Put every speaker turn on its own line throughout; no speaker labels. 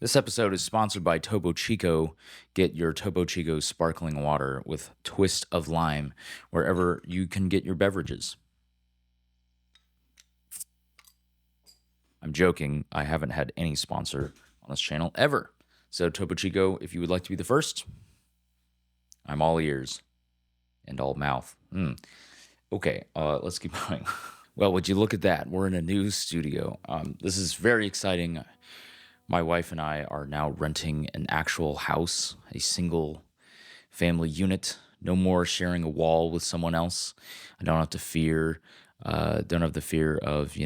This episode is sponsored by Topo Chico. Get your Topo Chico sparkling water with twist of lime wherever you can get your beverages. I'm joking. I haven't had any sponsor on this channel ever. So Topo Chico, if you would like to be the first, I'm all ears and all mouth. Okay, let's keep going. Well, would you look at that? We're in a new studio. This is very exciting. My wife and I are now renting an actual house, a single family unit. No more sharing a wall with someone else. I don't have the fear of,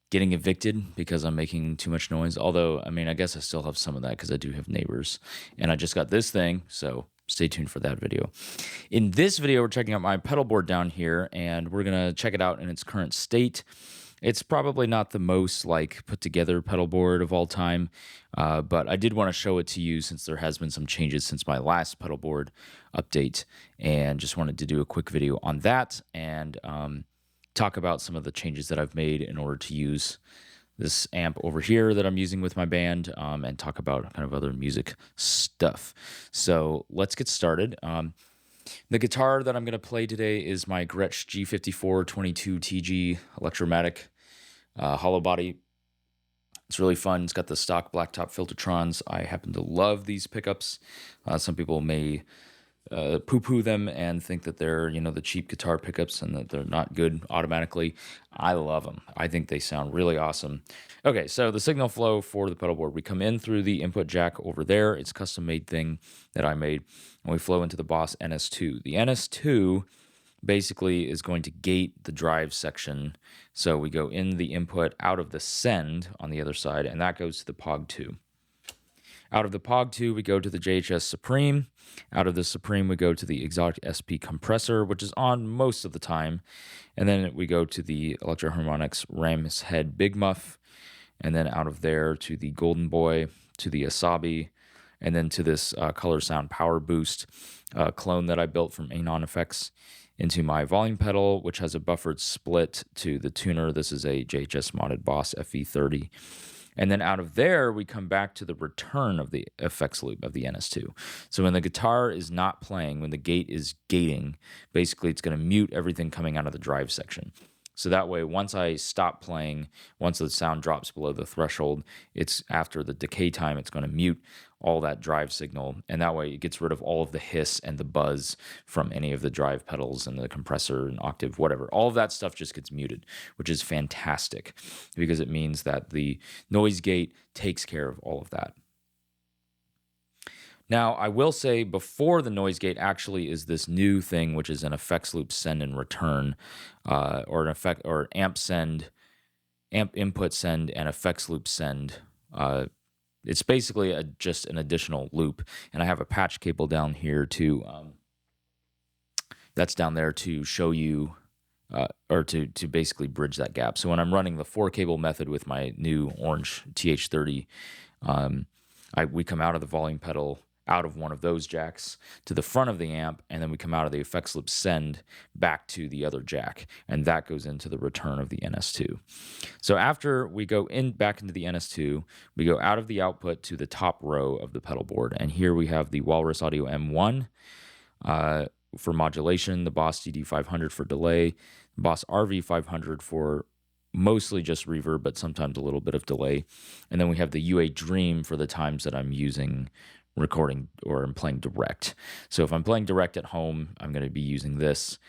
getting evicted because I'm making too much noise. Although, I guess I still have some of that because I do have neighbors. And I just got this thing, so stay tuned for that video. In this video, we're checking out my pedal board down here, and we're going to check it out in its current state. It's probably not the most put together pedal board of all time, but I did want to show it to you since there has been some changes since my last pedal board update, and just wanted to do a quick video on that and talk about some of the changes that I've made in order to use this amp over here that I'm using with my band, and talk about kind of other music stuff. So let's get started. The guitar that I'm going to play today is my Gretsch G54 22TG Electromatic hollow body. It's really fun. It's got the stock blacktop Filtertrons. I happen to love these pickups. Some people may poo-poo them and think that they're, the cheap guitar pickups and that they're not good automatically. I love them. I think they sound really awesome. Okay, so the signal flow for the pedal board. We come in through the input jack over there. It's a custom-made thing that I made. And we flow into the Boss NS2. The NS2 basically is going to gate the drive section. So we go in the input out of the send on the other side, and that goes to the POG 2. Out of the POG 2, we go to the JHS Supreme. Out of the Supreme, we go to the Xotic SP compressor, which is on most of the time. And then we go to the Electro-Harmonix Ram's Head Big Muff. And then out of there to the Golden Boy, to the Asabi, and then to this Color Sound Power Boost clone that I built from Aion FX into my volume pedal, which has a buffered split to the tuner. This is a JHS modded Boss FE30. And then out of there, we come back to the return of the effects loop of the NS2. So when the guitar is not playing, when the gate is gating, basically it's going to mute everything coming out of the drive section. So that way, once I stop playing, once the sound drops below the threshold, it's after the decay time, it's going to mute all that drive signal. And that way, it gets rid of all of the hiss and the buzz from any of the drive pedals and the compressor and octave, whatever. All of that stuff just gets muted, which is fantastic because it means that the noise gate takes care of all of that. Now, I will say before the noise gate actually is this new thing, which is an effects loop send and return, or amp input send and effects loop send. It's basically just an additional loop, and I have a patch cable down here that's down there to show you, or to basically bridge that gap. So when I'm running the 4-cable method with my new orange TH30, we come out of the volume pedal, out of one of those jacks to the front of the amp, and then we come out of the effects loop send back to the other jack, and that goes into the return of the NS2. So after we go back into the NS2, we go out of the output to the top row of the pedal board, and here we have the Walrus Audio M1 for modulation, the Boss DD500 for delay, the Boss RV500 for mostly just reverb, but sometimes a little bit of delay, and then we have the UA Dream for the times that I'm using recording or I'm playing direct. So if I'm playing direct at home, I'm going to be using this.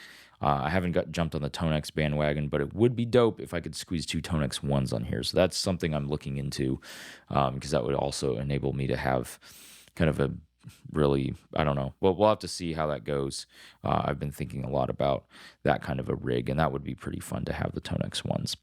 I haven't jumped on the Tonex bandwagon, but it would be dope if I could squeeze 2 Tonex 1s on here. So that's something I'm looking into, because that would also enable me to have kind of a really, I don't know. Well, we'll have to see how that goes. I've been thinking a lot about that kind of a rig, and that would be pretty fun to have the Tonex 1s.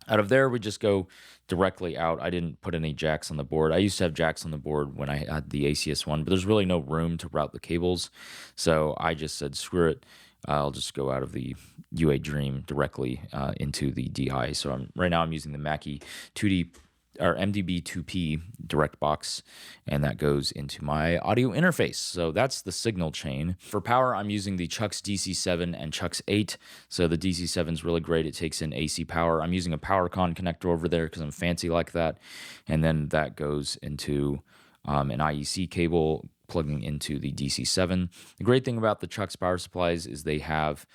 Out of there, we just go directly out. I didn't put any jacks on the board. I used to have jacks on the board when I had the ACS one, but there's really no room to route the cables. So I just said, screw it. I'll just go out of the UA Dream directly into the DI. So right now I'm using the Mackie 2D or MDB2P direct box, and that goes into my audio interface. So that's the signal chain. For power, I'm using the Chucks DC7 and Chucks 8. So the DC7 is really great. It takes in AC power. I'm using a PowerCon connector over there because I'm fancy like that. And then that goes into an IEC cable plugging into the DC7. The great thing about the Chucks power supplies is they have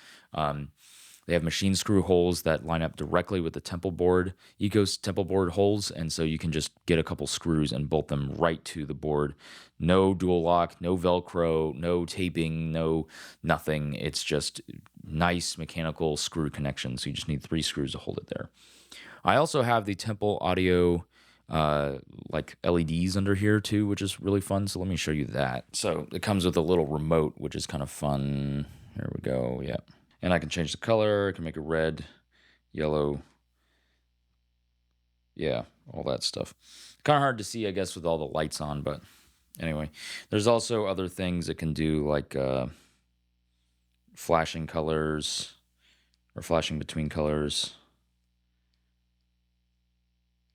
machine screw holes that line up directly with the temple board, Ecos temple board holes, and so you can just get a couple screws and bolt them right to the board. No dual lock, no Velcro, no taping, no nothing. It's just nice mechanical screw connections. So you just need 3 screws to hold it there. I also have the Temple Audio like LEDs under here too, which is really fun. So let me show you that. So it comes with a little remote, which is kind of fun. Here we go. Yeah. And I can change the color. I can make it red, yellow. Yeah, all that stuff. Kind of hard to see, I guess, with all the lights on. But anyway, there's also other things it can do, like flashing colors or flashing between colors.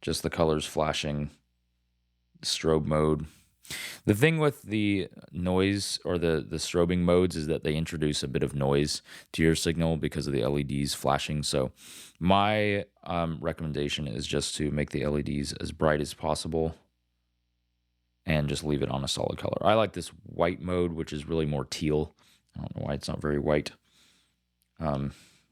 Just the colors flashing, strobe mode. The thing with the noise or the strobing modes is that they introduce a bit of noise to your signal because of the LEDs flashing. So my recommendation is just to make the LEDs as bright as possible and just leave it on a solid color. I like this white mode, which is really more teal. I don't know why it's not very white.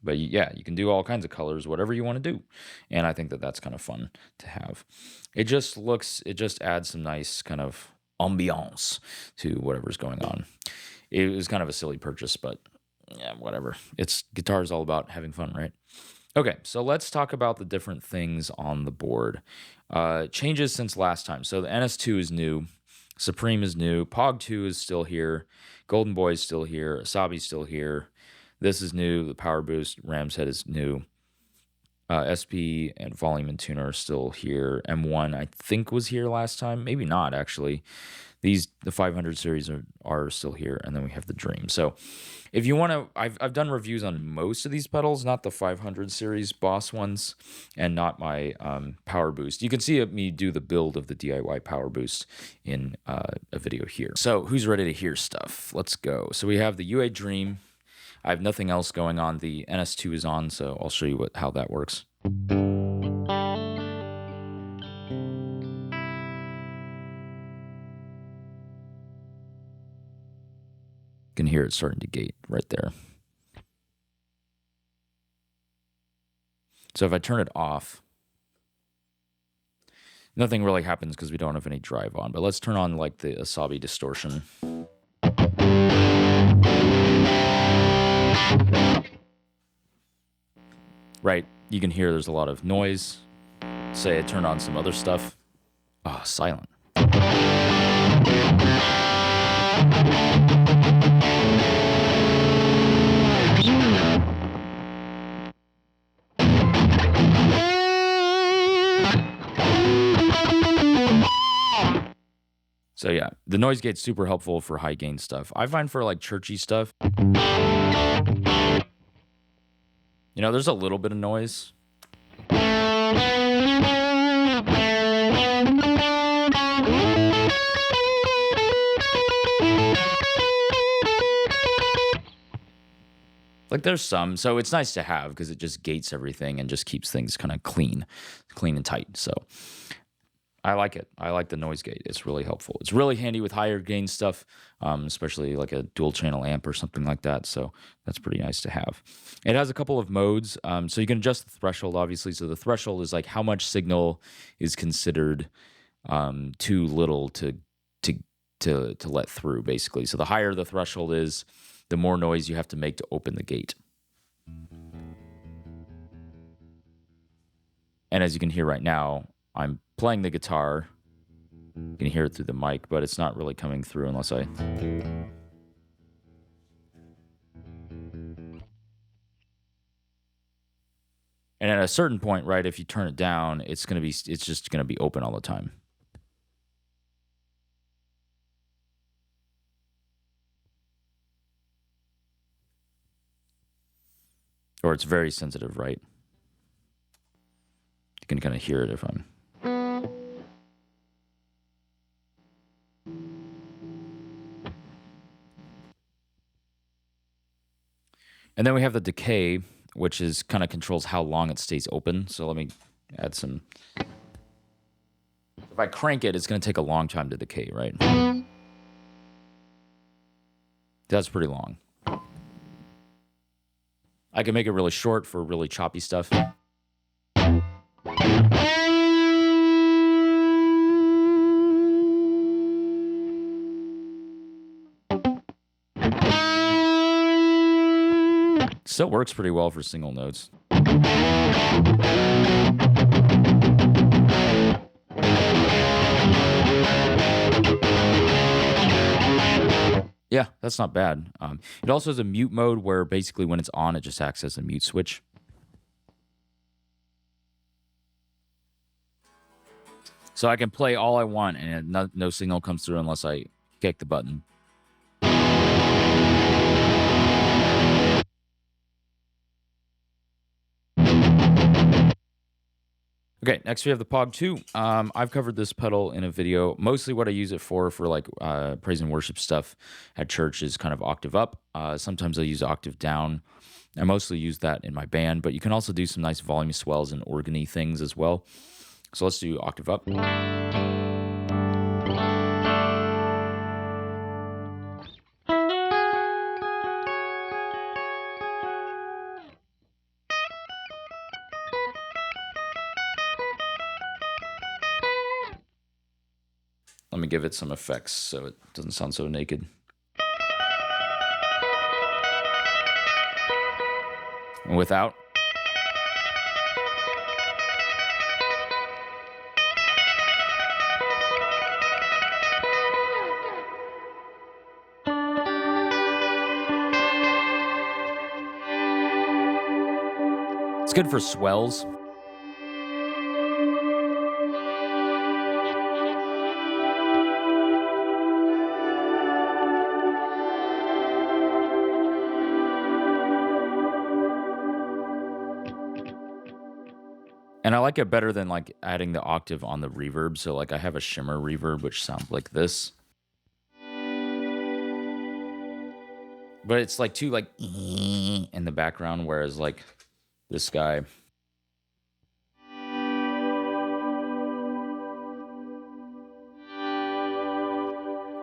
But yeah, you can do all kinds of colors, whatever you want to do. And I think that that's kind of fun to have. It just adds some nice kind of ambiance to whatever's going on. It was kind of a silly purchase, but yeah, whatever. Guitar is all about having fun, right? Okay, so let's talk about the different things on the board. Changes since last time. So the NS2 is new. Supreme is new. Pog 2 is still here. Golden Boy is still here. Asabi is still here. This is new. The Power Boost Ram's Head is new. SP and Volume and Tuner are still here. M1, I think, was here last time. Maybe not, actually. The 500 series are still here, and then we have the Dream. So if you want to, I've done reviews on most of these pedals, not the 500 series Boss ones, and not my Power Boost. You can see me do the build of the DIY Power Boost in a video here. So who's ready to hear stuff? Let's go. So we have the UA Dream. I have nothing else going on. The NS2 is on, so I'll show you how that works. You can hear it starting to gate right there. So if I turn it off, nothing really happens because we don't have any drive on. But let's turn on like the Asabi distortion. Right, you can hear there's a lot of noise. Say I turn on some other stuff. Ah, silent. So yeah, the noise gate's super helpful for high gain stuff. I find for like churchy stuff, you know, there's a little bit of noise. Like there's some, so it's nice to have because it just gates everything and just keeps things kind of clean and tight. So I like it. I like the noise gate. It's really helpful. It's really handy with higher gain stuff, especially like a dual channel amp or something like that. So that's pretty nice to have. It has a couple of modes. So you can adjust the threshold, obviously. So the threshold is like how much signal is considered too little to let through, basically. So the higher the threshold is, the more noise you have to make to open the gate. And as you can hear right now, I'm playing the guitar. You can hear it through the mic, but it's not really coming through unless I... And at a certain point, right, if you turn it down, it's just gonna be open all the time. Or it's very sensitive, right? You can kind of hear it if I'm... And then we have the decay, which is kind of controls how long it stays open. So let me add some. If I crank it, it's going to take a long time to decay, right? That's pretty long. I can make it really short for really choppy stuff. Still works pretty well for single notes. Yeah, that's not bad. It also has a mute mode where basically when it's on, it just acts as a mute switch. So I can play all I want and no signal comes through unless I kick the button. Okay, next we have the Pog 2. I've covered this pedal in a video. Mostly what I use it for like praise and worship stuff at church is kind of octave up. Sometimes I use octave down. I mostly use that in my band, but you can also do some nice volume swells and organy things as well. So let's do octave up. Let me give it some effects so it doesn't sound so naked. And without. It's good for swells. And I like it better than like adding the octave on the reverb. So like I have a shimmer reverb, which sounds like this. But it's like too like in the background, whereas like this guy.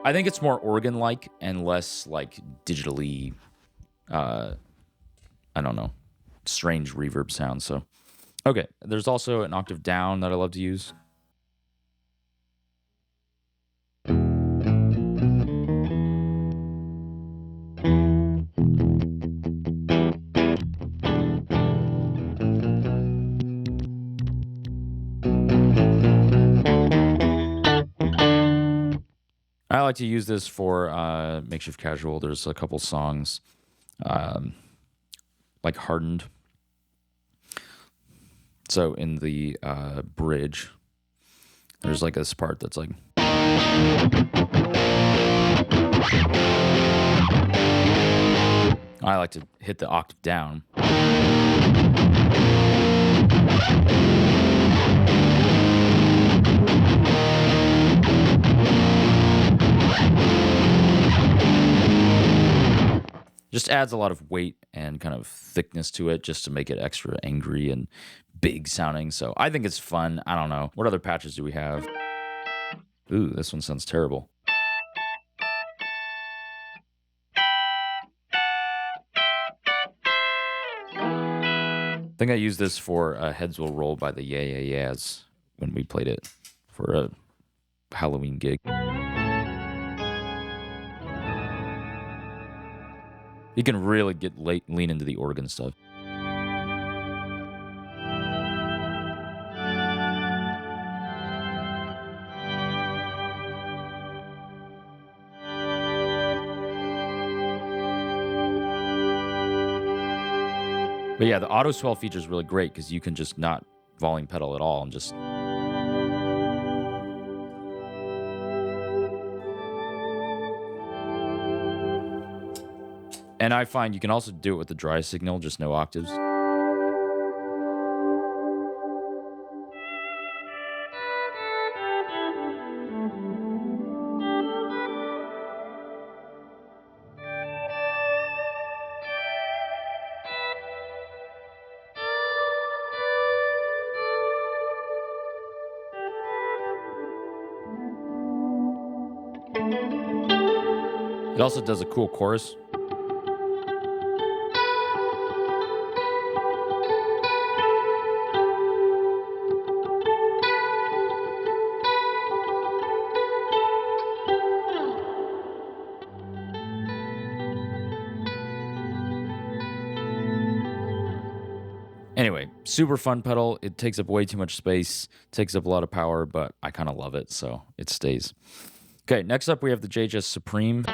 I think it's more organ-like and less like digitally, I don't know, strange reverb sound. So, okay, there's also an octave down that I love to use. I like to use this for Makeshift Casual. There's a couple songs like Hardened. So in the bridge, there's like this part that's like. I like to hit the octave down. Just adds a lot of weight and kind of thickness to it just to make it extra angry and big sounding. So I think it's fun. I don't know. What other patches do we have? Ooh, this one sounds terrible. I think I used this for Heads Will Roll by the Yeah Yeah Yeahs when we played it for a Halloween gig. You can really lean into the organ stuff. But yeah, the auto swell feature is really great because you can just not volume pedal at all and just. And I find you can also do it with the dry signal, just no octaves. It also does a cool chorus. Anyway, super fun pedal. It takes up way too much space, takes up a lot of power, but I kind of love it, so it stays. Okay, next up we have the JHS Supreme.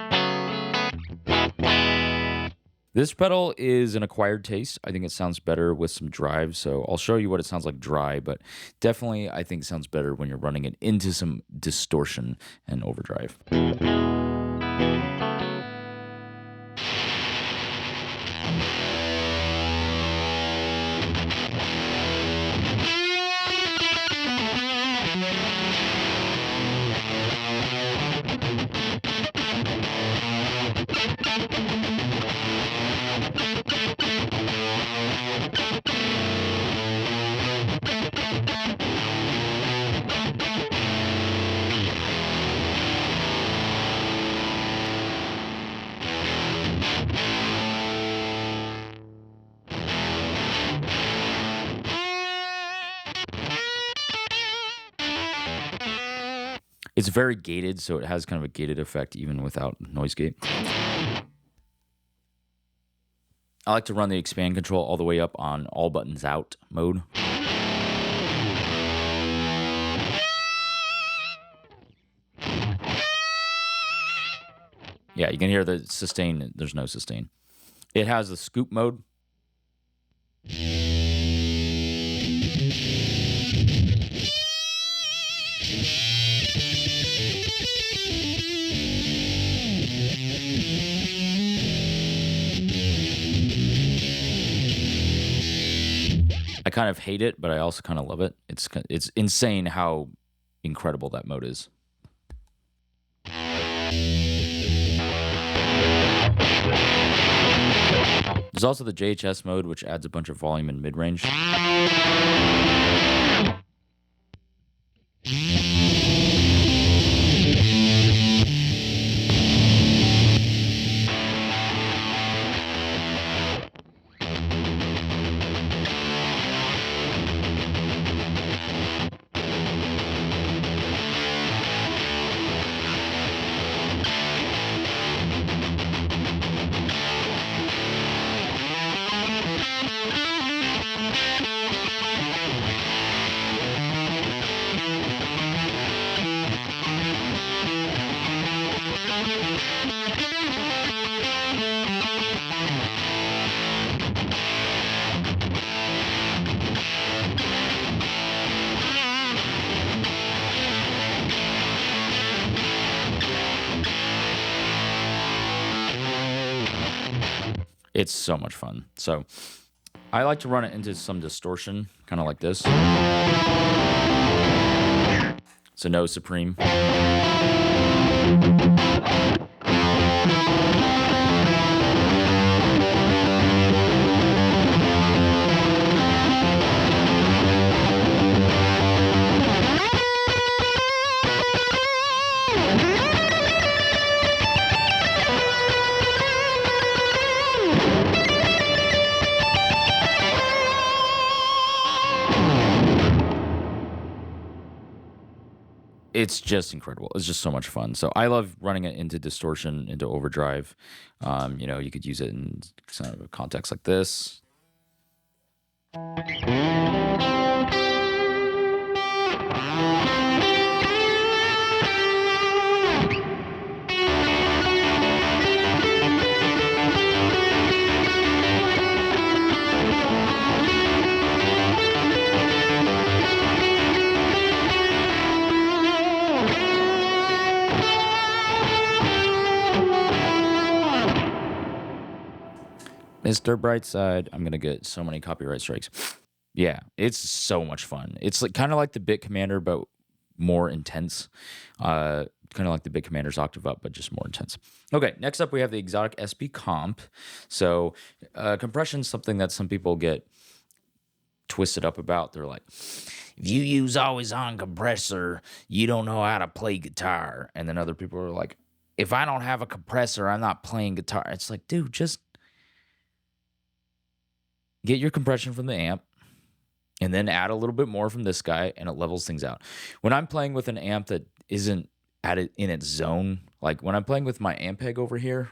This pedal is an acquired taste. I think it sounds better with some drive, so I'll show you what it sounds like dry, but definitely I think it sounds better when you're running it into some distortion and overdrive. It's very gated, so it has kind of a gated effect even without noise gate. I like to run the expand control all the way up on all buttons out mode. Yeah, you can hear the sustain. There's no sustain. It has the scoop mode. I kind of hate it, but I also kind of love it. It's insane how incredible that mode is. There's also the JHS mode, which adds a bunch of volume and mid-range. It's so much fun. So I like to run it into some distortion, kind of like this. So no Supreme. It's just incredible. It's just so much fun. So I love running it into distortion, into overdrive. You know, you could use it in kind of a context like this. Mr. Brightside, I'm gonna get so many copyright strikes. Yeah, it's so much fun. It's like kind of like the Bit Commander, but more intense. Kind of like the Bit Commander's Octave Up, but just more intense. Okay, next up we have the Xotic SP Comp. So compression's something that some people get twisted up about. They're like, if you use always on compressor, you don't know how to play guitar. And then other people are like, if I don't have a compressor, I'm not playing guitar. It's like, dude, just get your compression from the amp and then add a little bit more from this guy, and it levels things out. When I'm playing with an amp that isn't at it in its zone, like when I'm playing with my Ampeg over here,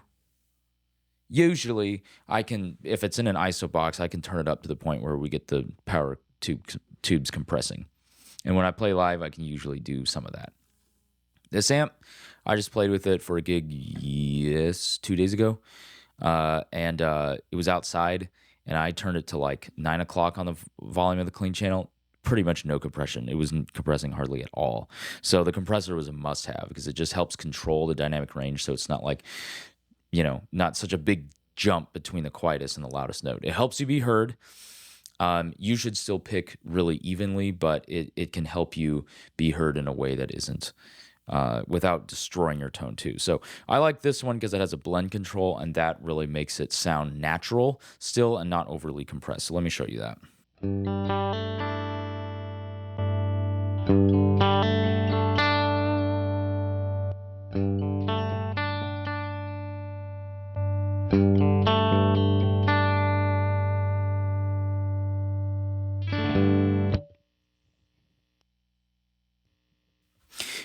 usually I can, if it's in an ISO box, I can turn it up to the point where we get the power tubes compressing. And when I play live, I can usually do some of that. This amp, I just played with it for a gig 2 days ago, and it was outside, and I turned it to like 9 o'clock on the volume of the clean channel. Pretty much no compression. It wasn't compressing hardly at all. So the compressor was a must-have because it just helps control the dynamic range, so it's not like, you know, not such a big jump between the quietest and the loudest note. It helps you be heard. You should still pick really evenly, but it can help you be heard in a way that isn't without destroying your tone too. So I like this one because it has a blend control, and that really makes it sound natural still and not overly compressed. So let me show you that.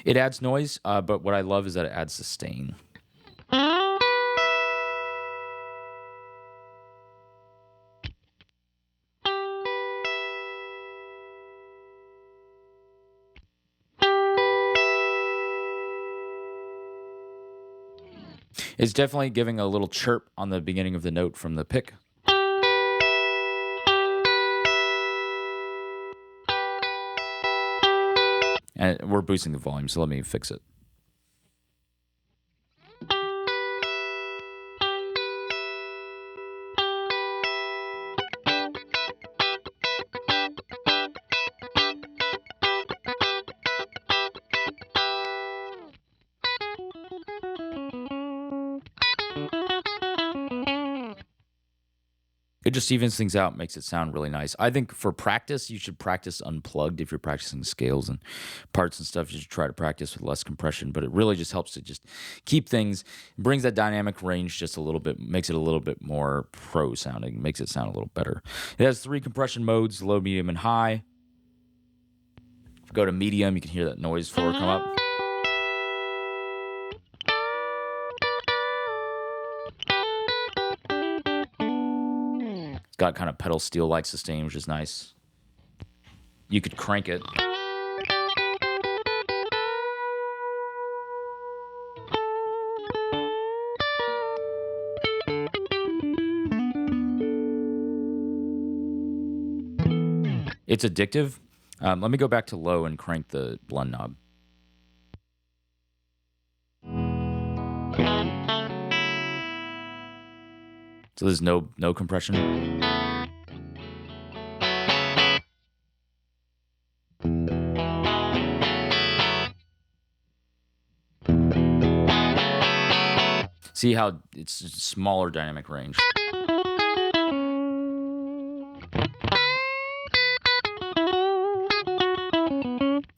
It adds noise, but what I love is that it adds sustain. It's definitely giving a little chirp on the beginning of the note from the pick. And we're boosting the volume, so let me fix it. It just evens things out, makes it sound really nice. I think for practice, you should practice unplugged. If you're practicing scales and parts and stuff, you should try to practice with less compression. But it really just helps to just keep things, brings that dynamic range just a little bit, makes it a little bit more pro sounding, makes it sound a little better. It has 3 compression modes, low, medium, and high. If you go to medium, you can hear that noise floor come up. It's got kind of pedal steel-like sustain, which is nice. You could crank it. It's addictive. Let me go back to low and crank the blend knob. So there's no compression. See how it's a smaller dynamic range.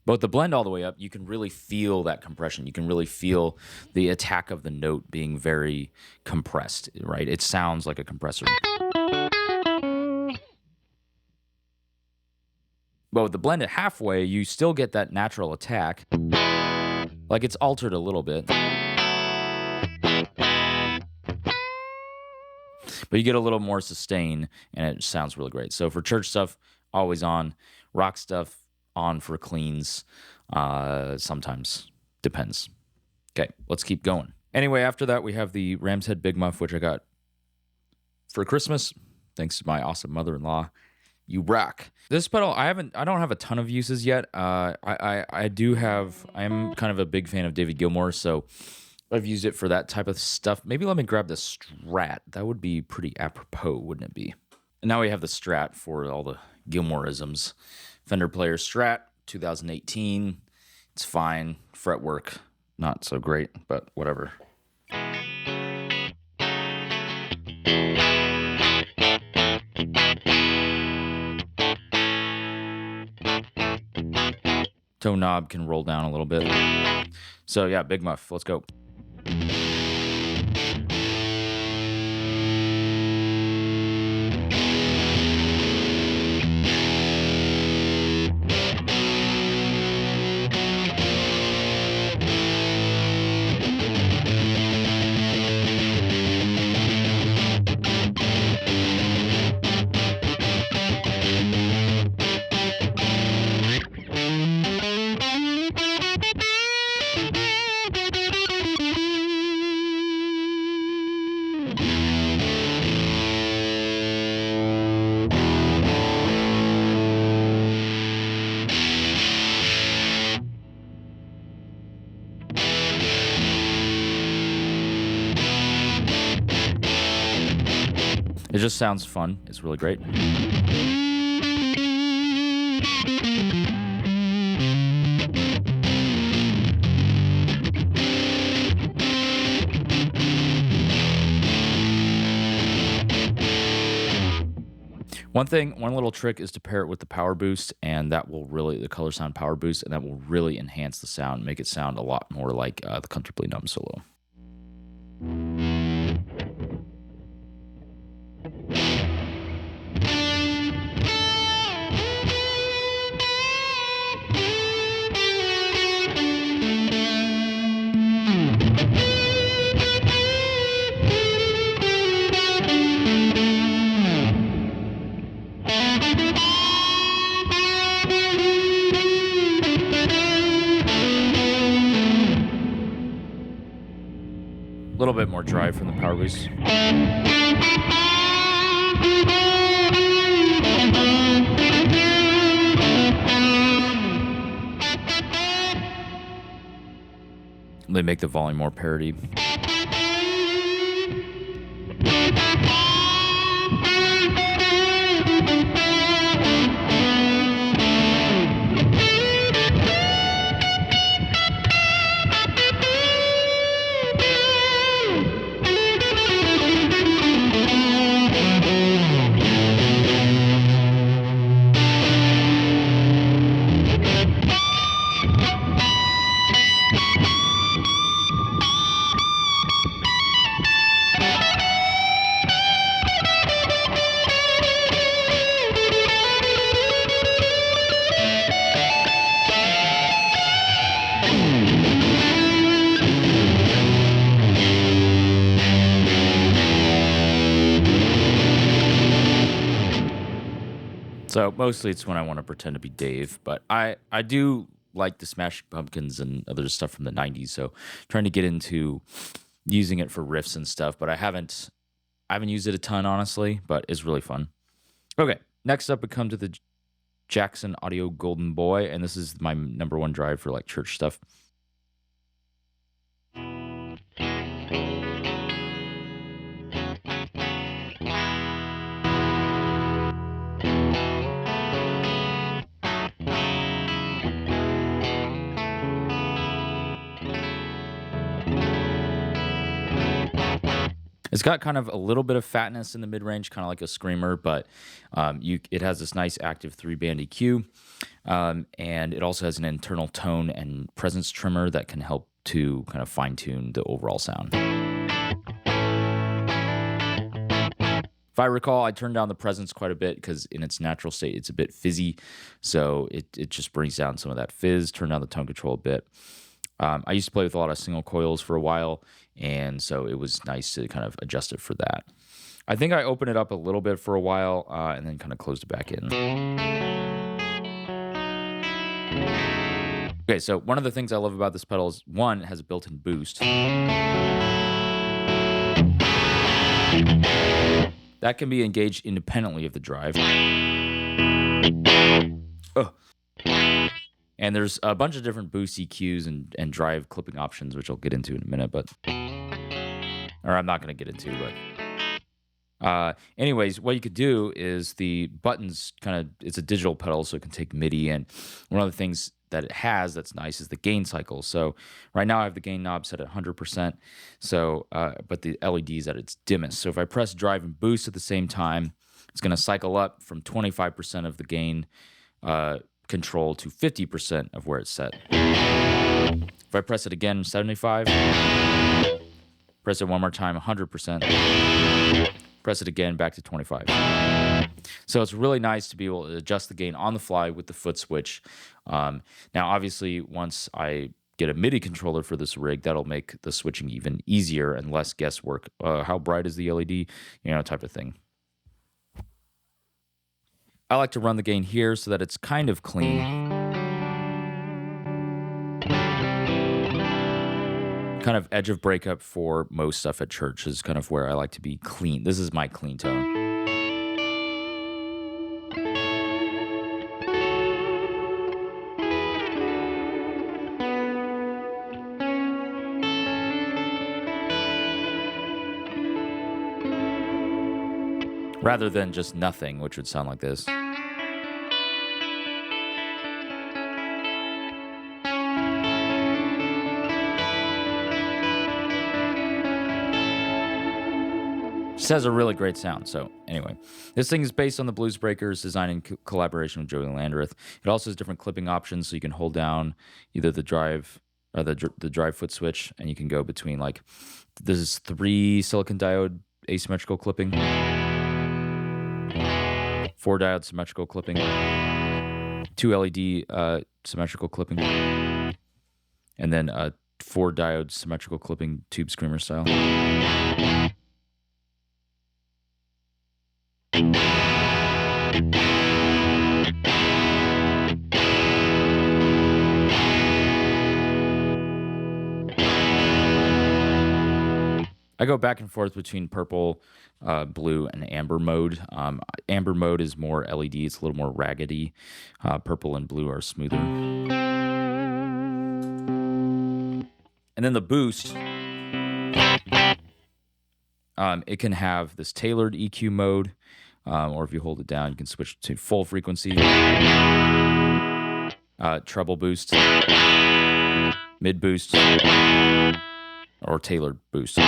But with the blend all the way up, you can really feel that compression. You can really feel the attack of the note being very compressed, right? It sounds like a compressor. But with the blend at halfway, you still get that natural attack. Like it's altered a little bit. But you get a little more sustain, and it sounds really great. So for church stuff, always on. Rock stuff, on for cleans. Sometimes. Depends. Okay, let's keep going. Anyway, after that, we have the Ram's Head Big Muff, which I got for Christmas, thanks to my awesome mother-in-law. You rock. This pedal, I don't have a ton of uses yet. I am kind of a big fan of David Gilmour, so I've used it for that type of stuff. Maybe let me grab the Strat. That would be pretty apropos, wouldn't it be? And now we have the Strat for all the Gilmourisms. Fender Player Strat, 2018. It's fine. Fretwork, not so great, but whatever. Tone knob can roll down a little bit. So yeah, Big Muff, let's go. It just sounds fun. It's really great. One little trick is to pair it with the power boost, and that will really, the color sound power boost, and that will really enhance the sound, make it sound a lot more like the Comfortably Numb solo. A little bit more drive from the power boost. They make the volume more parity. So mostly it's when I want to pretend to be Dave, but I do like the Smashing Pumpkins and other stuff from the 90s, so trying to get into using it for riffs and stuff, but I haven't used it a ton, honestly, but it's really fun. Okay, next up we come to the Jackson Audio Golden Boy, and this is my #1 drive for like church stuff. It's got kind of a little bit of fatness in the mid-range, kind of like a screamer, but it has this nice active 3-band EQ, and it also has an internal tone and presence trimmer that can help to kind of fine-tune the overall sound. If I recall, I turned down the presence quite a bit because in its natural state, it's a bit fizzy, so it just brings down some of that fizz, turn down the tone control a bit. I used to play with a lot of single coils for a while, and so it was nice to kind of adjust it for that. I think I opened it up a little bit for a while, and then kind of closed it back in. Okay, so one of the things I love about this pedal is, one, it has a built-in boost. That can be engaged independently of the drive. Oh. And there's a bunch of different boost EQs and drive clipping options, which I'll get into in a minute, or I'm not going to get into, but anyways, what you could do is the buttons it's a digital pedal, so it can take MIDI, and one of the things that it has that's nice is the gain cycle. So right now I have the gain knob set at 100%, so but the LED's at its dimmest. So if I press drive and boost at the same time, it's going to cycle up from 25% of the gain control to 50% of where it's set. If I press it again, 75, press it one more time, 100%, press it again, back to 25. So it's really nice to be able to adjust the gain on the fly with the foot switch. Now, obviously, once I get a MIDI controller for this rig, that'll make the switching even easier and less guesswork. How bright is the LED? Type of thing. I like to run the gain here so that it's kind of clean. Kind of edge of breakup for most stuff at church is kind of where I like to be clean. This is my clean tone. rather than just nothing, which would sound like this. Just has a really great sound. So anyway, this thing is based on the Blues Breakers, designed in collaboration with Joey Landreth. It also has different clipping options, so you can hold down either the drive or the drive foot switch, and you can go between, like, this is 3 silicon diode asymmetrical clipping, 4 diode symmetrical clipping, 2 LED symmetrical clipping, and then 4 diode symmetrical clipping, tube screamer style. I go back and forth between purple, blue, and amber mode. Amber mode is more LED. It's a little more raggedy. Purple and blue are smoother. And then the boost, it can have this tailored EQ mode, or if you hold it down, you can switch to full frequency, treble boost, mid boost, or tailored boost.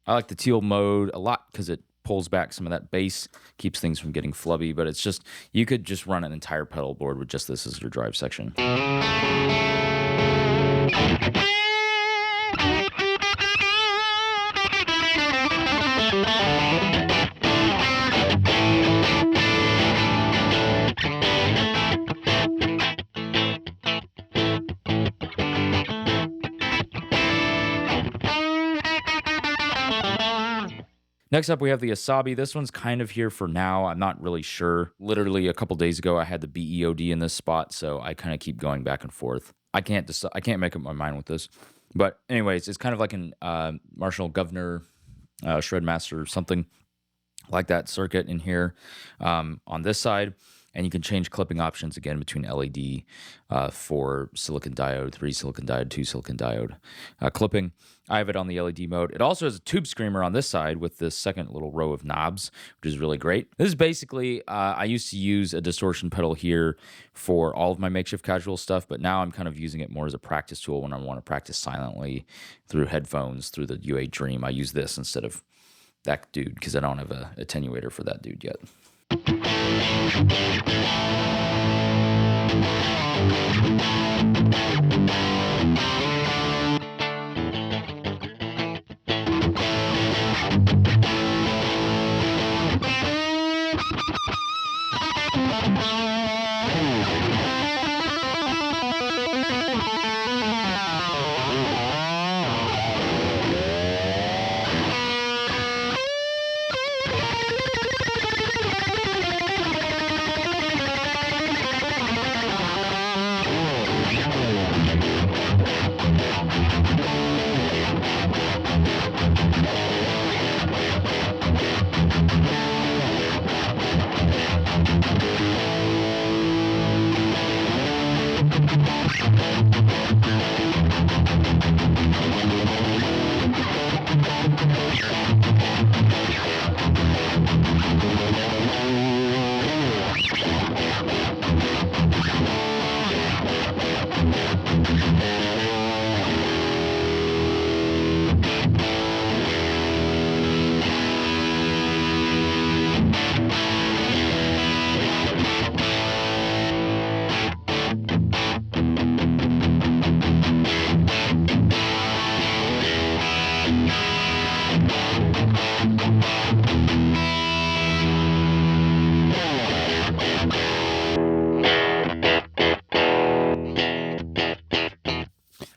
I like the teal mode a lot because it pulls back some of that bass, keeps things from getting flubby, but it's just, you could just run an entire pedal board with just this as your drive section. Next up, we have the Asabi. This one's kind of here for now. I'm not really sure. Literally a couple days ago, I had the BEOD in this spot, so I kind of keep going back and forth. I can't make up my mind with this. But anyways, it's kind of like an Marshall Governor Shredmaster, something like that circuit in here on this side. And you can change clipping options again between LED, 4 silicon diode, 3 silicon diode, 2 silicon diode clipping. I have it on the LED mode. It also has a tube screamer on this side with this second little row of knobs, which is really great. This is basically, I used to use a distortion pedal here for all of my makeshift casual stuff, but now I'm kind of using it more as a practice tool when I want to practice silently through headphones, through the UA Dream. I use this instead of that dude because I don't have an attenuator for that dude yet.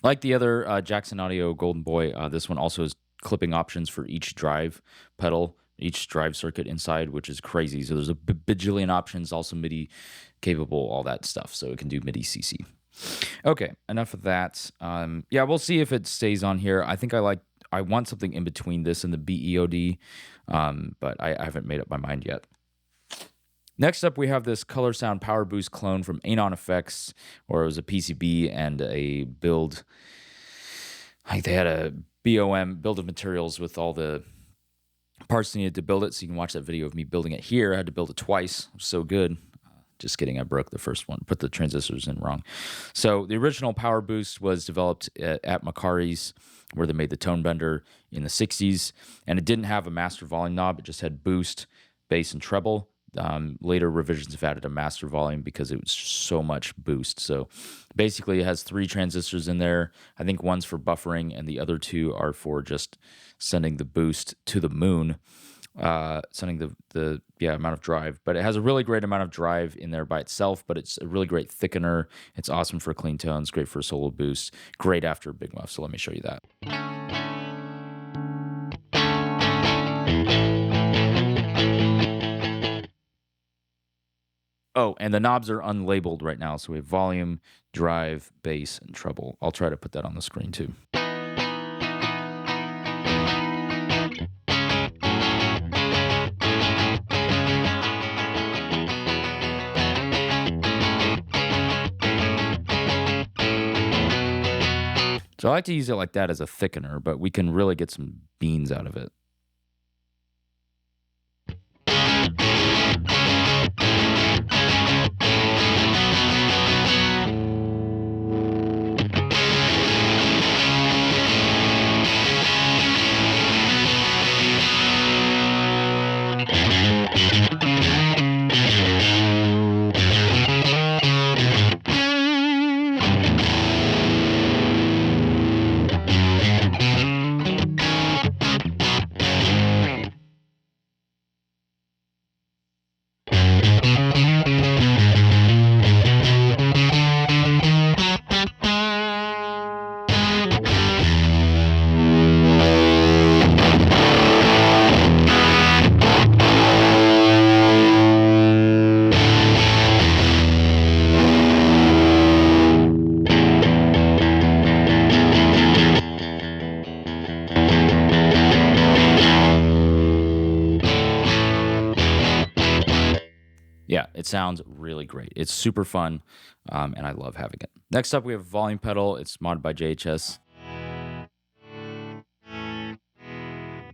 Like the other Jackson Audio Golden Boy, this one also has clipping options for each drive pedal, each drive circuit inside, which is crazy. So there's a bajillion options, also MIDI capable, all that stuff. So it can do MIDI CC. Okay, enough of that. Yeah, we'll see if it stays on here. I think I want something in between this and the BEOD, but I haven't made up my mind yet. Next up, we have this Color Sound Power Boost clone from Aion FX, or it was a PCB and a build. Like they had a BOM, build of materials, with all the parts needed to build it. So you can watch that video of me building it here. I had to build it twice. It was so good. Just kidding, I broke the first one, put the transistors in wrong. So the original Power Boost was developed at Macari's, where they made the tone bender in the 60s, and it didn't have a master volume knob. It just had boost, bass, and treble. Later revisions have added a master volume because it was so much boost. So basically it has 3 transistors in there. I think one's for buffering and the other 2 are for just sending the boost to the moon, sending the amount of drive. But it has a really great amount of drive in there by itself, but it's a really great thickener. It's awesome for clean tones, great for a solo boost, great after a big muff. So let me show you that. Oh, and the knobs are unlabeled right now. So we have volume, drive, bass, and treble. I'll try to put that on the screen too. So I like to use it like that as a thickener, but we can really get some beans out of it. Yeah, it sounds really great. It's super fun, and I love having it. Next up, we have a volume pedal. It's modded by JHS.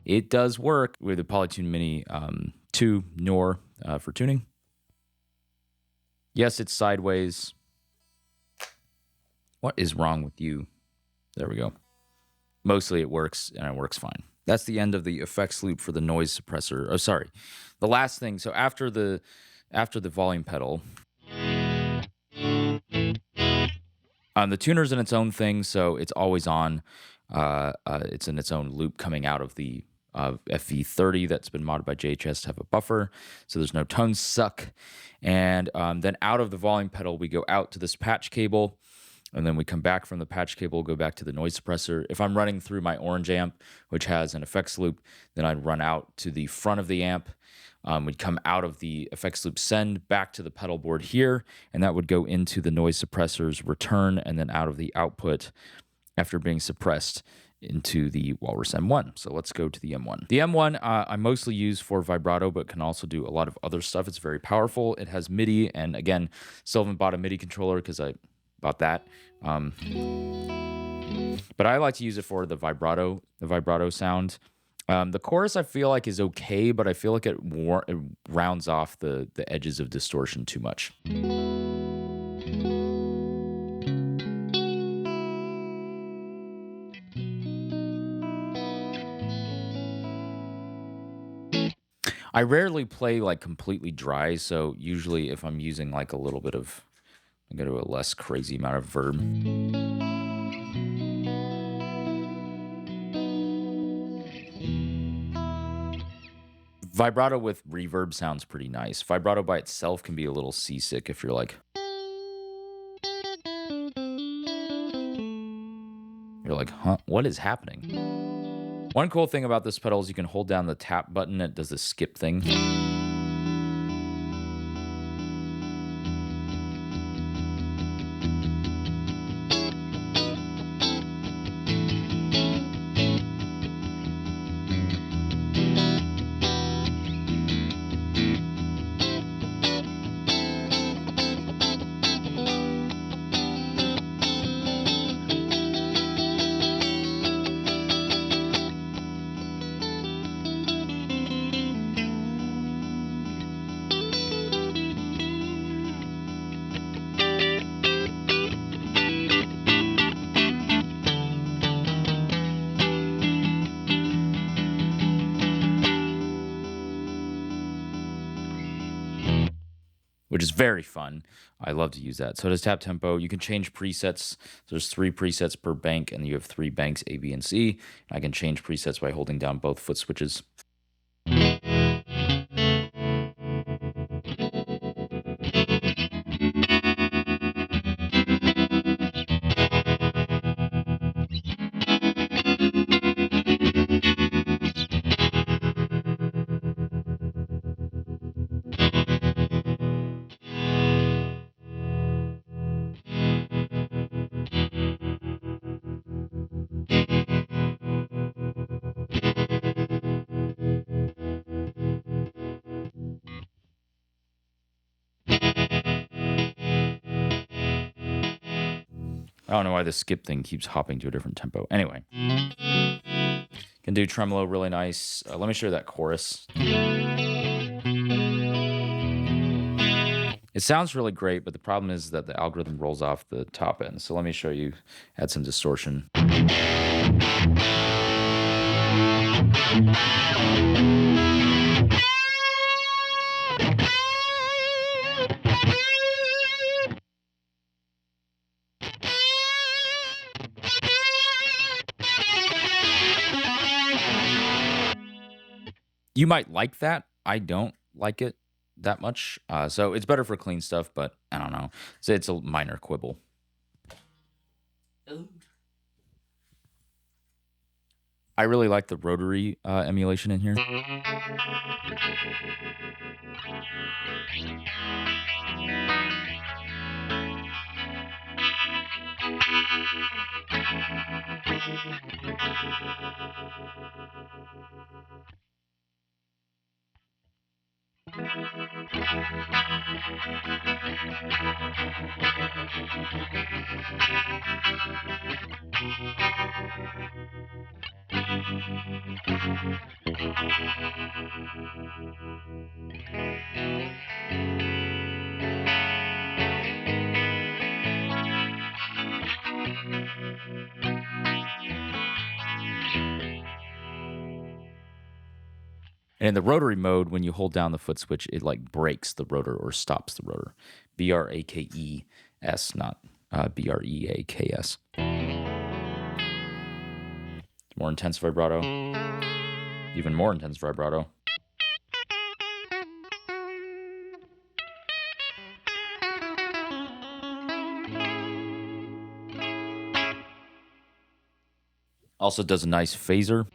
It does work with the Polytune Mini 2 Noir for tuning. Yes, it's sideways. What is wrong with you? There we go. Mostly it works, and it works fine. That's the end of the effects loop for the noise suppressor. Oh, sorry. The last thing, so after the volume pedal, the tuner's in its own thing, so it's always on. It's in its own loop coming out of the FV30 that's been modded by JHS to have a buffer, so there's no tone suck. And then out of the volume pedal, we go out to this patch cable, and then we come back from the patch cable, go back to the noise suppressor. If I'm running through my orange amp, which has an effects loop, then I'd run out to the front of the amp. We'd come out of the effects loop, send back to the pedal board here, and that would go into the noise suppressor's return, and then out of the output after being suppressed into the Walrus M1. So let's go to the M1. The M1 I mostly use for vibrato, but can also do a lot of other stuff. It's very powerful. It has MIDI, and again, still haven't bought a MIDI controller because I bought that. But I like to use it for the vibrato sound. The chorus I feel like is okay, but I feel like it rounds off the edges of distortion too much. I rarely play like completely dry, so usually if I'm using like a little bit of, I go to a less crazy amount of verb. Vibrato with reverb sounds pretty nice. Vibrato by itself can be a little seasick if you're like, huh, what is happening? One cool thing about this pedal is you can hold down the tap button. It does this skip thing. which is very fun. I love to use that. So it has tap tempo. You can change presets. There's 3 presets per bank, and you have 3 banks, A, B, and C. I can change presets by holding down both foot switches. I don't know why the skip thing keeps hopping to a different tempo. Anyway, can do tremolo really nice. Let me show you that chorus. It sounds really great, but the problem is that the algorithm rolls off the top end. So let me show you, add some distortion. You might like that. I don't like it that much. So it's better for clean stuff, but I don't know. So it's a minor quibble. I really like the rotary emulation in here. And in the rotary mode, when you hold down the foot switch, it like breaks the rotor or stops the rotor. B-R-A-K-E-S, not B-R-E-A-K-S. More intense vibrato. Even more intense vibrato. Also does a nice phaser.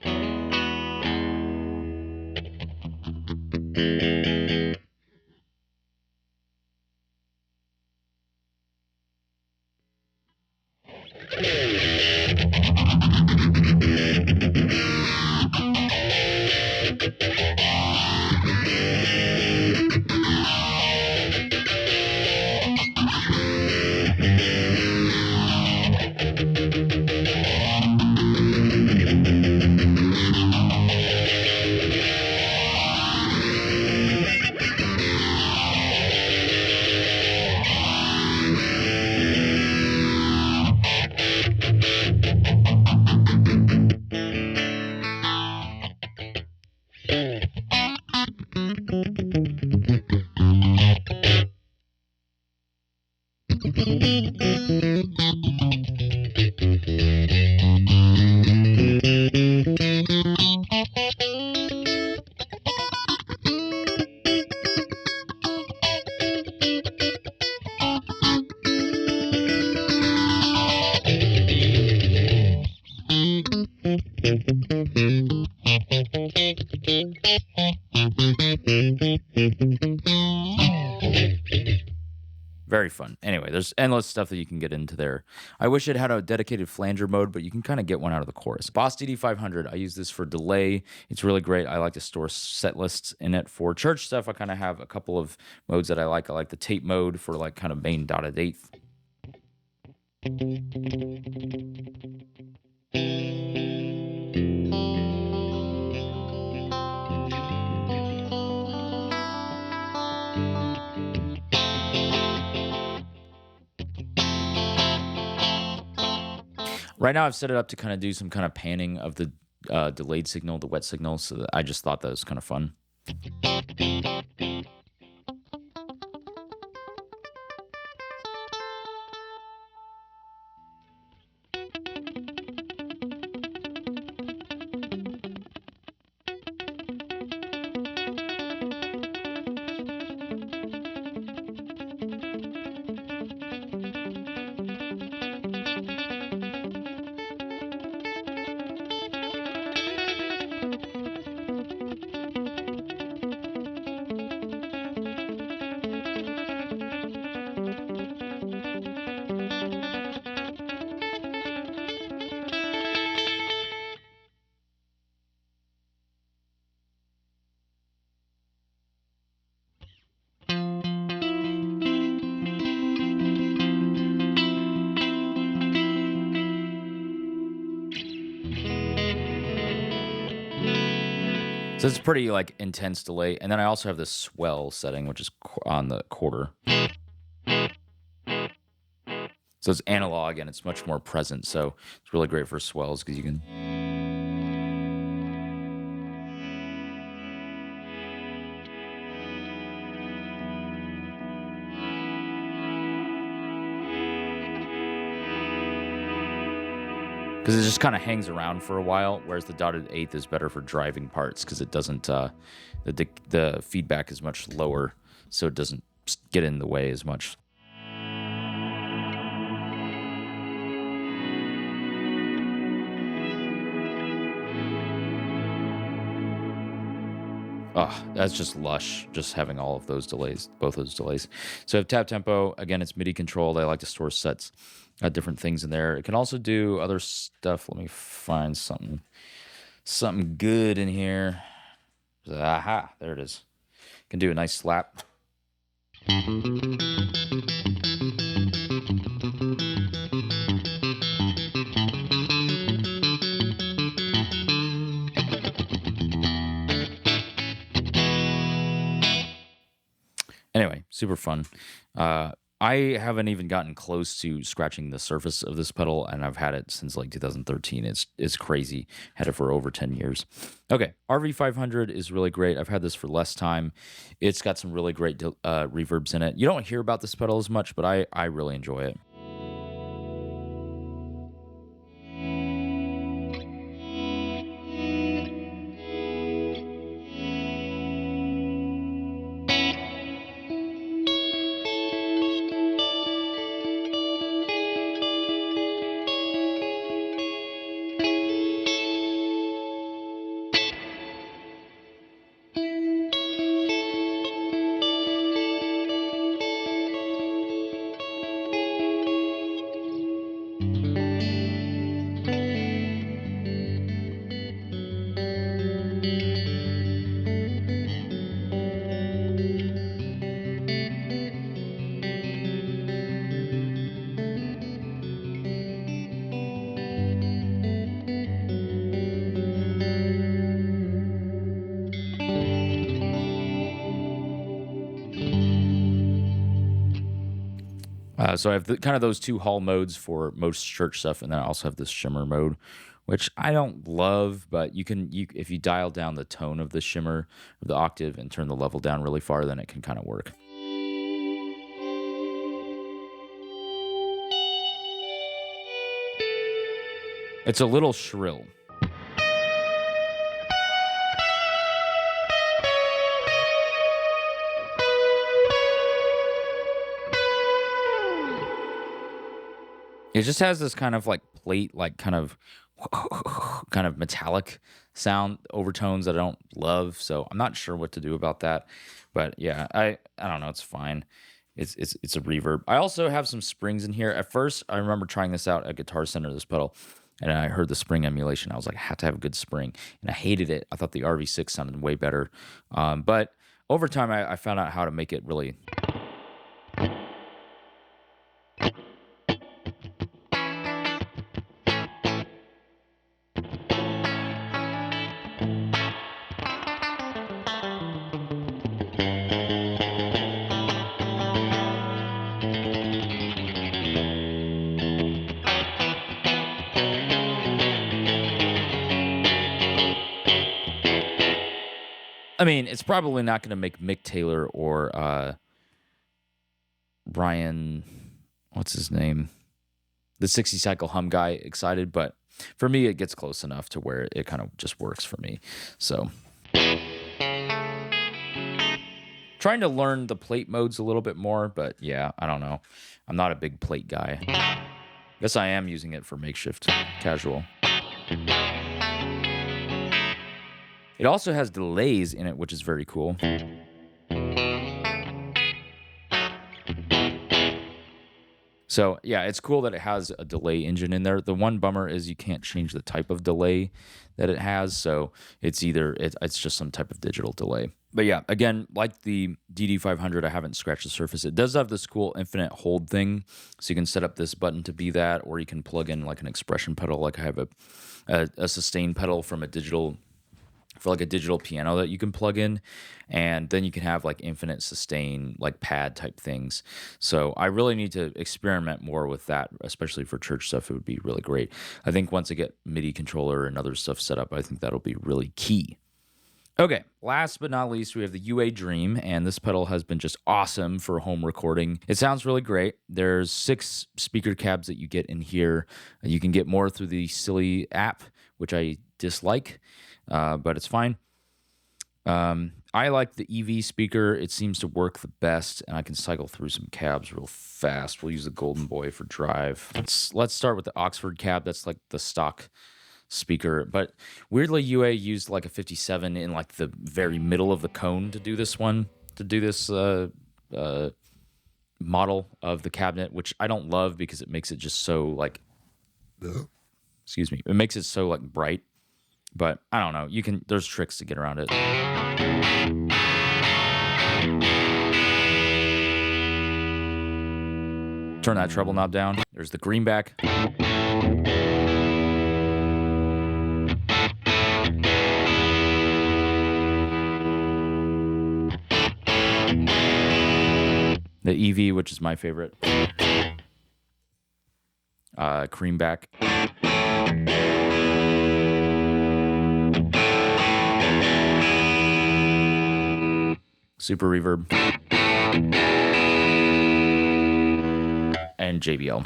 Very fun. Anyway, there's endless stuff that you can get into there. I wish it had a dedicated flanger mode, but you can kind of get one out of the chorus. Boss DD500, I use this for delay. It's really great. I like to store set lists in it. For church stuff, I kind of have a couple of modes that I like. I like the tape mode for like kind of main dotted eighth. Right now, I've set it up to kind of do some kind of panning of the delayed signal, the wet signal, so that I just thought that was kind of fun. So it's pretty like intense delay. And then I also have this swell setting, which is on the quarter. So it's analog and it's much more present. So it's really great for swells because you can. Because it just kind of hangs around for a while, whereas the dotted eighth is better for driving parts because it doesn't, the feedback is much lower, so it doesn't get in the way as much. Oh, that's just lush, just having all of those delays, both those delays. So I have tap tempo. Again, it's MIDI controlled. I like to store sets, different things in there. It can also do other stuff. Let me find something good in here. Aha, there it is. Can do a nice slap. Anyway, super fun. I haven't even gotten close to scratching the surface of this pedal, and I've had it since like 2013. It's crazy. Had it for over 10 years. Okay, RV500 is really great. I've had this for less time. It's got some really great reverbs in it. You don't hear about this pedal as much, but I really enjoy it. So I have kind of those two hall modes for most church stuff, and then I also have this shimmer mode, which I don't love, but if you dial down the tone of the shimmer, or the octave, and turn the level down really far, then it can kind of work. It's a little shrill. It just has this kind of like plate, like kind of metallic sound overtones that I don't love. So I'm not sure what to do about that. But yeah, I don't know. It's fine. It's a reverb. I also have some springs in here. At first, I remember trying this out at Guitar Center, this pedal, and I heard the spring emulation. I was like, I had to have a good spring, and I hated it. I thought the RV6 sounded way better. But over time, I found out how to make it really. I mean, it's probably not going to make Mick Taylor or Brian, what's his name? The 60 cycle hum guy excited, but for me, it gets close enough to where it kind of just works for me. So, trying to learn the plate modes a little bit more, but yeah, I don't know. I'm not a big plate guy. Guess I am using it for makeshift casual. It also has delays in it, which is very cool. So yeah, it's cool that it has a delay engine in there. The one bummer is you can't change the type of delay that it has. So it's just some type of digital delay. But yeah, again, like the DD500, I haven't scratched the surface. It does have this cool infinite hold thing. So you can set up this button to be that, or you can plug in like an expression pedal. Like I have a sustain pedal from a digital for like a digital piano that you can plug in, and then you can have like infinite sustain, like pad type things. So I really need to experiment more with that, especially for church stuff. It would be really great. I think once I get MIDI controller and other stuff set up, I think that'll be really key. Okay, last but not least, we have the UA Dream, and this pedal has been just awesome for home recording. It sounds really great. There's 6 speaker cabs that you get in here. You can get more through the silly app, which I dislike, but it's fine. I like the EV speaker. It seems to work the best, and I can cycle through some cabs real fast. We'll use the Golden Boy for drive. Let's start with the Oxford cab. That's like the stock speaker, but weirdly UA used like a 57 in like the very middle of the cone to do this model of the cabinet, which I don't love because it makes it just so like excuse me, it makes it so like bright. But I don't know, there's tricks to get around it. Turn that treble knob down. There's the greenback. The EV, which is my favorite. Creamback. Super reverb. And JBL.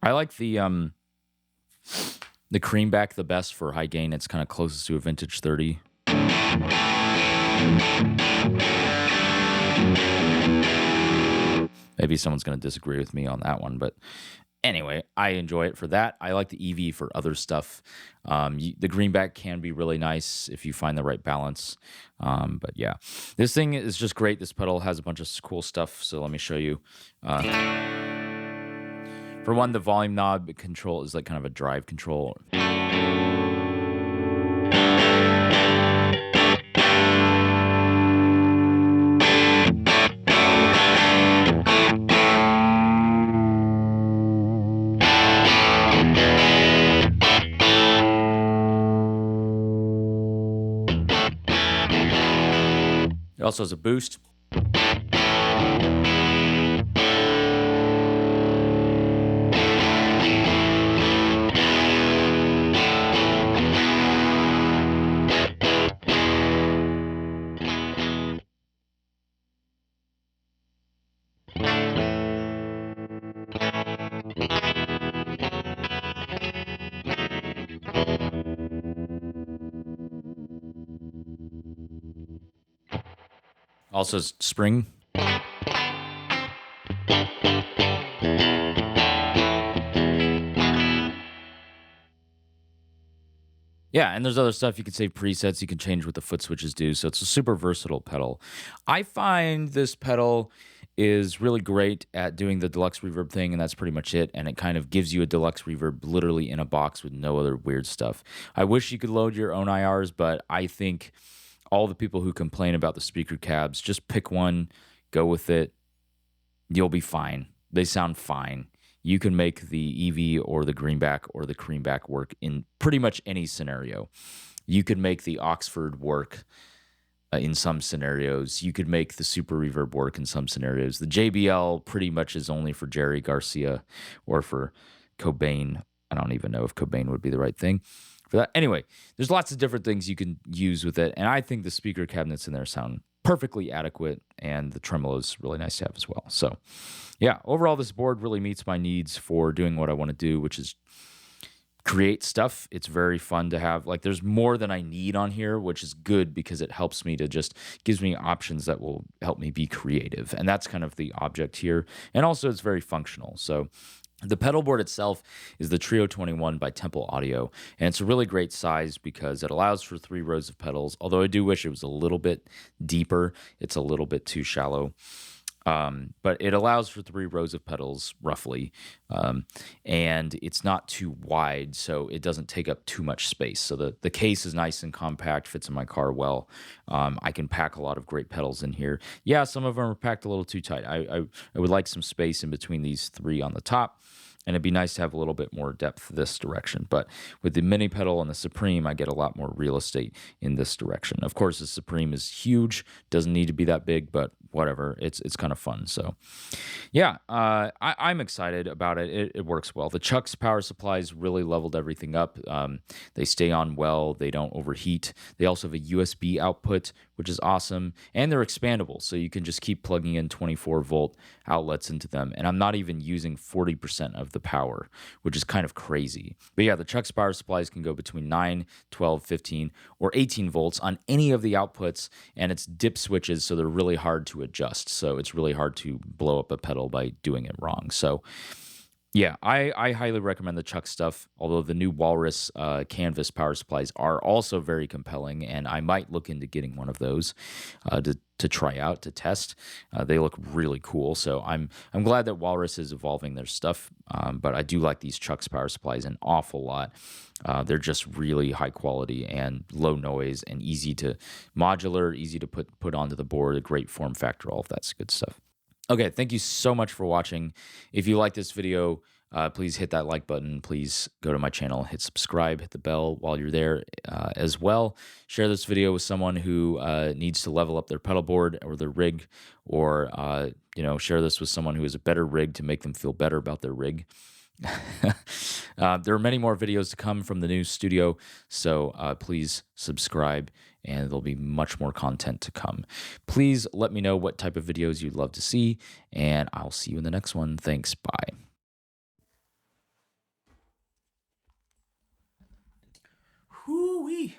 I like the creamback the best for high gain. It's kind of closest to a vintage 30. Maybe someone's going to disagree with me on that one, but anyway, I enjoy it for that. I like the EV for other stuff. The greenback can be really nice if you find the right balance. But yeah, this thing is just great. This pedal has a bunch of cool stuff, so let me show you. For one, the volume knob control is like kind of a drive control. It also has a boost. Also spring. Yeah, and there's other stuff. You can save presets. You can change what the foot switches do. So it's a super versatile pedal. I find this pedal is really great at doing the deluxe reverb thing, and that's pretty much it. And it kind of gives you a deluxe reverb literally in a box with no other weird stuff. I wish you could load your own IRs, but I think all the people who complain about the speaker cabs, just pick one, go with it. You'll be fine. They sound fine. You can make the EV or the greenback or the creamback work in pretty much any scenario. You could make the Oxford work in some scenarios. You could make the super reverb work in some scenarios. The JBL pretty much is only for Jerry Garcia or for Cobain. I don't even know if Cobain would be the right thing for that. Anyway, there's lots of different things you can use with it, and I think the speaker cabinets in there sound perfectly adequate, and the tremolo is really nice to have as well. So yeah, overall this board really meets my needs for doing what I want to do, which is create stuff. It's very fun to have. Like, there's more than I need on here, which is good because it helps me to just gives me options that will help me be creative, and that's kind of the object here. And also it's very functional. So The pedal board itself is the Trio 21 by Temple Audio, and it's a really great size because it allows for 3 rows of pedals, although I do wish it was a little bit deeper. It's a little bit too shallow. But it allows for 3 rows of pedals roughly, and it's not too wide, so it doesn't take up too much space. So the case is nice and compact, fits in my car well. I can pack a lot of great pedals in here. Yeah, some of them are packed a little too tight. I would like some space in between these 3 on the top. And it'd be nice to have a little bit more depth this direction. But with the mini pedal and the Supreme, I get a lot more real estate in this direction. Of course, the Supreme is huge. Doesn't need to be that big, but whatever. It's kind of fun. So, yeah, I'm excited about it. It works well. The Chuck's power supplies really leveled everything up. They stay on well. They don't overheat. They also have a USB output, which is awesome. And they're expandable, so you can just keep plugging in 24-volt outlets into them. And I'm not even using 40% of the power, which is kind of crazy. But yeah, the Chuck's power supplies can go between 9, 12, 15, or 18 volts on any of the outputs, and it's dip switches, so they're really hard to adjust. So it's really hard to blow up a pedal by doing it wrong. So yeah, I highly recommend the Chuck stuff, although the new Walrus canvas power supplies are also very compelling, and I might look into getting one of those to try out, to test. They look really cool, so I'm glad that Walrus is evolving their stuff, but I do like these Chuck's power supplies an awful lot. They're just really high quality and low noise and easy to modular, easy to put onto the board, a great form factor, all of that's good stuff. Okay, thank you so much for watching. If you like this video, please hit that like button. Please go to my channel, hit subscribe, hit the bell while you're there as well. Share this video with someone who needs to level up their pedal board or their rig, or share this with someone who has a better rig to make them feel better about their rig. There are many more videos to come from the new studio, so please subscribe, and there'll be much more content to come. Please let me know what type of videos you'd love to see, and I'll see you in the next one. Thanks. Bye. Whoo-wee.